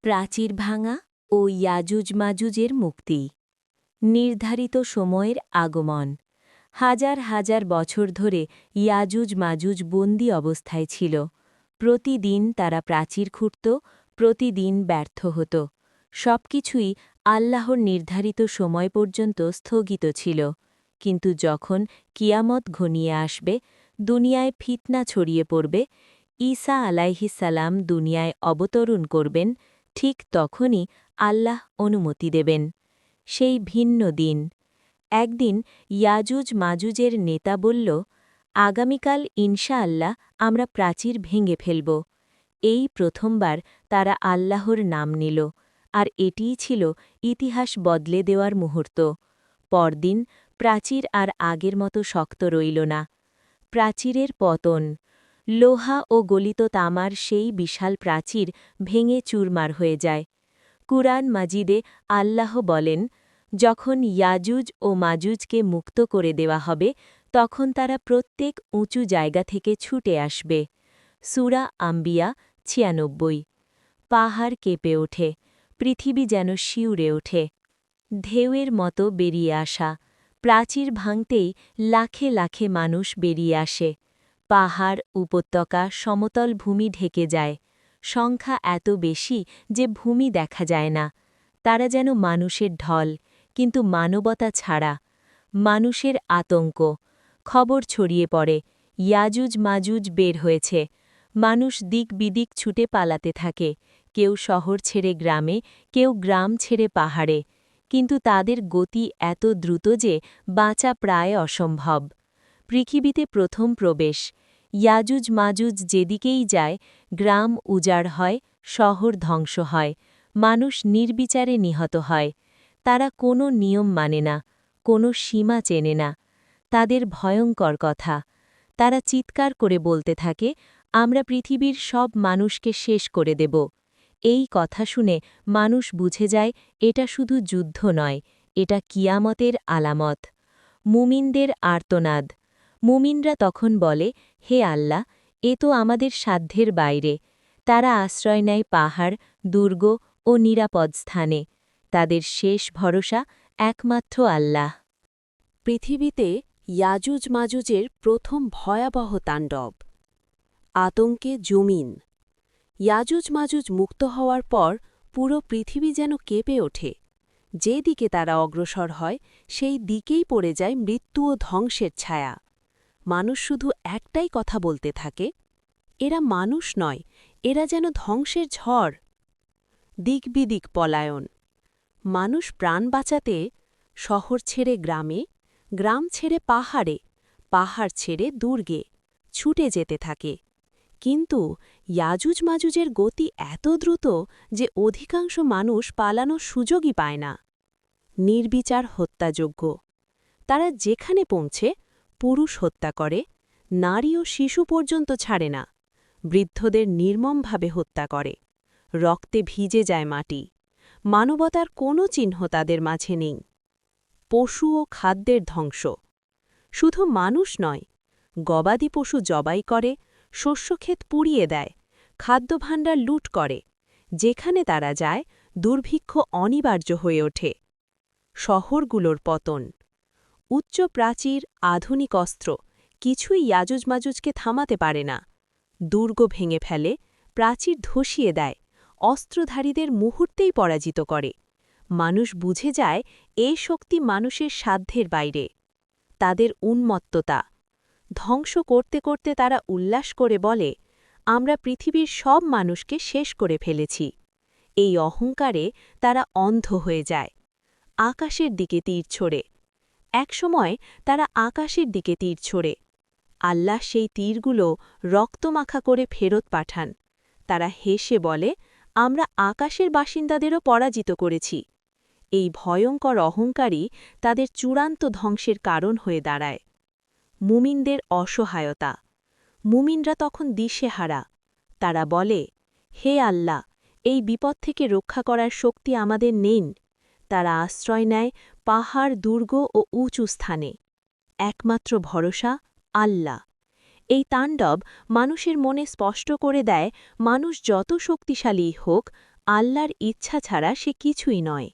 প্রাচীর ভাঙা ও ইয়াজুজ মাজুজের মুক্তি। নির্ধারিত সময়ের আগমন। হাজার হাজার বছর ধরে ইয়াজুজ মাজুজ বন্দী অবস্থায় ছিল। প্রতিদিন তারা প্রাচীর খুঁড়ত, প্রতিদিন ব্যর্থ হতো। সবকিছুই আল্লাহর নির্ধারিত সময় পর্যন্ত স্থগিত ছিল। কিন্তু যখন কিয়ামত ঘনিয়ে আসবে, দুনিয়ায় ফিতনা ছড়িয়ে পড়বে, ঈসা আলাইহিসালাম দুনিয়ায় অবতরণ করবেন, ঠিক তখনই আল্লাহ অনুমতি দেবেন। সেই ভিন্ন দিন। একদিন ইয়াজুজ মাজুজের নেতা বলল, আগামীকাল ইনশাআল্লাহ আমরা প্রাচীর ভেঙে ফেলব। এই প্রথমবার তারা আল্লাহর নাম নিল, আর এটিই ছিল ইতিহাস বদলে দেওয়ার মুহূর্ত। পরদিন প্রাচীর আর আগের মতো শক্ত রইল না। প্রাচীরের পতন। লোহা ও গলিত তামার সেই বিশাল প্রাচীর ভেঙে চুরমার হয়ে যায়। কুরআন মাজিদে আল্লাহ বলেন, যখন ইয়াজুজ ও মাজুজকে মুক্ত করে দেওয়া হবে, তখন তারা প্রত্যেক উঁচু জায়গা থেকে ছুটে আসবে। সূরা আম্বিয়া ৯৬। পাহাড় কেঁপে ওঠে, পৃথিবী যেন শিউরে ওঠে। ঢেউয়ের মতো বেরিয়ে আসা। প্রাচীর ভাঙতেই লাখে লাখে মানুষ বেরিয়ে আসে। পাহাড়, উপত্যকা, সমতল ভূমি ঢেকে যায়। সংখ্যা এত বেশি যে ভূমি দেখা যায় না। তারা যেন মানুষের ঢল, কিন্তু মানবতা ছাড়া। মানুষের আতঙ্ক। খবর ছড়িয়ে পড়ে, ইয়াজুজ মাজুজ বের হয়েছে। মানুষ দিক বিদিক ছুটে পালাতে থাকে, কেউ শহর ছেড়ে গ্রামে, কেউ গ্রাম ছেড়ে পাহাড়ে। কিন্তু তাদের গতি এত দ্রুত যে বাঁচা প্রায় অসম্ভব। পৃথিবীতে প্রথম প্রবেশ। ইয়াজুজ মাজুজ যেদিকেই যায়, গ্রাম উজাড় হয়, শহর ধ্বংস হয়, মানুষ নির্বিচারে নিহত হয়। তারা কোনো নিয়ম মানে না, কোনো সীমা চেনে না। তাদের ভয়ঙ্কর কথা। তারা চিৎকার করে বলতে থাকে, আমরা পৃথিবীর সব মানুষকে শেষ করে দেব। এই কথা শুনে মানুষ বুঝে যায়, এটা শুধু যুদ্ধ নয়, এটা কিয়ামতের আলামত। মুমিনদের আর্তনাদ। মুমিনরা তখন বলে, হে আল্লাহ, এ তো আমাদের সাধ্যের বাইরে। তারা আশ্রয় নেয় পাহাড়, দুর্গ ও নিরাপদ স্থানে। তাদের শেষ ভরসা একমাত্র আল্লাহ। পৃথিবীতে ইয়াজুজ মাজুজের প্রথম ভয়াবহ তাণ্ডব। আতঙ্কে জমিন। ইয়াজুজ মাজুজ মুক্ত হওয়ার পর পুরো পৃথিবী যেন কেঁপে ওঠে। যে দিকে তারা অগ্রসর হয়, সেই দিকেই পড়ে যায় মৃত্যু ও ধ্বংসের ছায়া। মানুষ শুধু একটাই কথা বলতে থাকে, এরা মানুষ নয়, এরা যেন ধ্বংসের ঝড়। দিকবিদিক পলায়ন। মানুষ প্রাণ বাঁচাতে শহর ছেড়ে গ্রামে, গ্রাম ছেড়ে পাহাড়ে, পাহাড় ছেড়ে দুর্গে ছুটে যেতে থাকে। কিন্তু ইয়াজুজ মাজুজের গতি এত দ্রুত যে অধিকাংশ মানুষ পালানোর সুযোগই পায় না। নির্বিচার হত্যাযোগ্য। তারা যেখানে পৌঁছে পুরুষ হত্যা করে, নারী ও শিশু পর্যন্ত ছাড়ে না। বৃদ্ধদের নির্মমভাবে হত্যা করে। রক্তে ভিজে যায় মাটি। মানবতার কোনো চিহ্ন তাদের মাঝে নেই। পশু ও খাদ্যের ধ্বংস। শুধু মানুষ নয়, গবাদি পশু জবাই করে, শস্যক্ষেত পুড়িয়ে দেয়, খাদ্যভাণ্ডার লুট করে। যেখানে তারা যায়, দুর্ভিক্ষ অনিবার্য হয়ে ওঠে। শহরগুলোর পতন। উচ্চ প্রাচীর, আধুনিক অস্ত্র, কিছুই ইয়াজুজ মাজুজকে থামাতে পারে না। দুর্গ ভেঙে ফেলে, প্রাচীর ধসিয়ে দেয়, অস্ত্রধারীদের মুহূর্তেই পরাজিত করে। মানুষ বুঝে যায়, এই শক্তি মানুষের সাধ্যের বাইরে। তাদের উন্মত্ততা। ধ্বংস করতে করতে তারা উল্লাস করে বলে, আমরা পৃথিবীর সব মানুষকে শেষ করে ফেলেছি। এই অহংকারে তারা অন্ধ হয়ে যায়। আকাশের দিকে তীর ছোড়ে। একসময় তারা আকাশের দিকে তীর ছোড়ে। আল্লাহ সেই তীরগুলো রক্তমাখা করে ফেরত পাঠান। তারা হেসে বলে, আমরা আকাশের বাসিন্দাদেরও পরাজিত করেছি। এই ভয়ঙ্কর অহংকারই তাদের চূড়ান্ত ধ্বংসের কারণ হয়ে দাঁড়ায়। মুমিনদের অসহায়তা। মুমিনরা তখন দিশেহারা। তারা বলে, হে আল্লাহ, এই বিপদ থেকে রক্ষা করার শক্তি আমাদের নেই। তারা আশ্রয় নেয় পাহাড়, দুর্গ ও উঁচু স্থানে। একমাত্র ভরসা আল্লাহ। এই তাণ্ডব মানুষের মনে স্পষ্ট করে দেয়, মানুষ যত শক্তিশালী হোক, আল্লাহর ইচ্ছা ছাড়া সে কিছুই নয়।